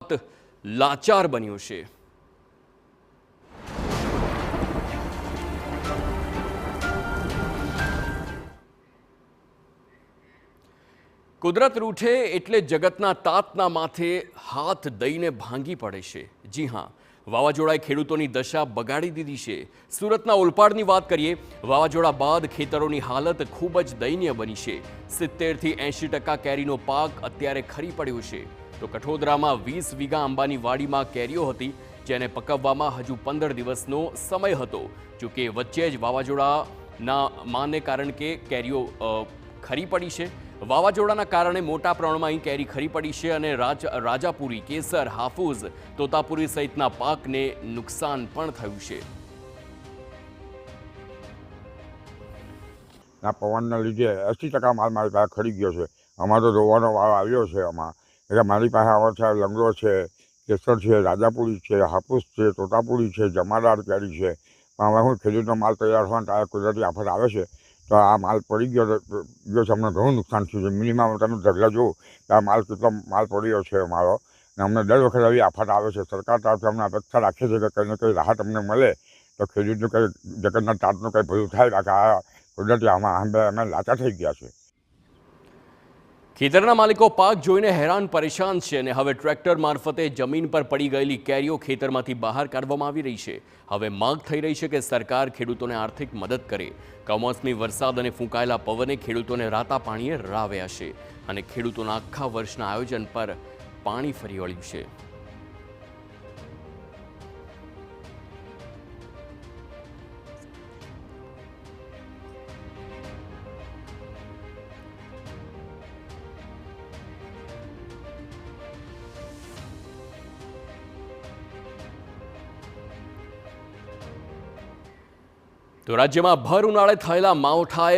ગુજરાત લાચાર બન્યું છે। કુદરત રૂઠે એટલે જગતના તાતના માથે હાથ દઈને ભાંગી પડે છે। જી હા, વાવાઝોડાએ ખેડૂતોની દશા બગાડી દીધી છે। સુરતના ઓલપાડની વાત કરીએ, વાવાઝોડા બાદ ખેતરોની હાલત ખૂબ જ દયનીય બની છે। 70 થી 80% કેરીનો પાક અત્યારે ખરી પડ્યો છે। તો કઠોદરામાં 20 વીઘા આંબાની વાડીમાં કેરીઓ હતી, જેને પકવવામાં હજુ 15 દિવસનો સમય હતો। જોકે વચ્ચે જ વાવાઝોડાના માને કારણ કે કેરીઓ ખરી પડી છે। વાવાઝોડાના કારણે મોટા પ્રમાણમાં અહીં કેરી ખરી પડી છે અને રાજાપુરી, કેસર, હાફૂઝ, તોતાપુરી સહિતના પાકને નુકસાન પણ થયું છે। આ પવનના લીધે 80% માલ મારી પાસે ખરી ગયો છે। અમારો રોવાનો વાવ આવ્યો છે। આમાં એટલે મારી પાસે આવો છે લંગડો છે, કેસર છે, રાજાપુરી છે, હાફૂસ છે, તોતાપુરી છે, જમાદાર કેરી છે। પણ હવે હું ખેડૂતનો માલ તૈયાર હોવાનો ત્યારે કુદરતી આફત આવે છે તો આ માલ પડી ગયો છે। અમને ઘણું નુકસાન થયું છે। મિનિમમ તમે ઢગલા જુઓ તો આ માલ કેટલો માલ પડ્યો છે અમારો, અને અમને દર વખત આવી આફત આવે છે। સરકાર તરફથી અમને અપેક્ષા રાખીએ છીએ કે કંઈ ને કંઈ રાહત અમને મળે તો ખેડૂતનું કંઈ જગતના તાતનું કંઈ ભલું થાય। બાકી આ કુદરતી અમે લાચાર થઈ ગયા છે। ખેતરના માલિકો પાક જોઈને હેરાન પરેશાન છે અને હવે ટ્રેક્ટર મારફતે જમીન પર પડી ગયેલી કેરીઓ ખેતરમાંથી બહાર કાઢવામાં આવી રહી છે। હવે માંગ થઈ રહી છે કે સરકાર ખેડૂતોને આર્થિક મદદ કરે। કમોસમી વરસાદ અને ફૂંકાયેલા પવને ખેડૂતોને રાતા પાણીએ રાવ્યા છે અને ખેડૂતોના આખા વર્ષના આયોજન પર પાણી ફરી વળ્યું છે। તો રાજ્યમાં ભર ઉનાળે થયેલા માવઠાએ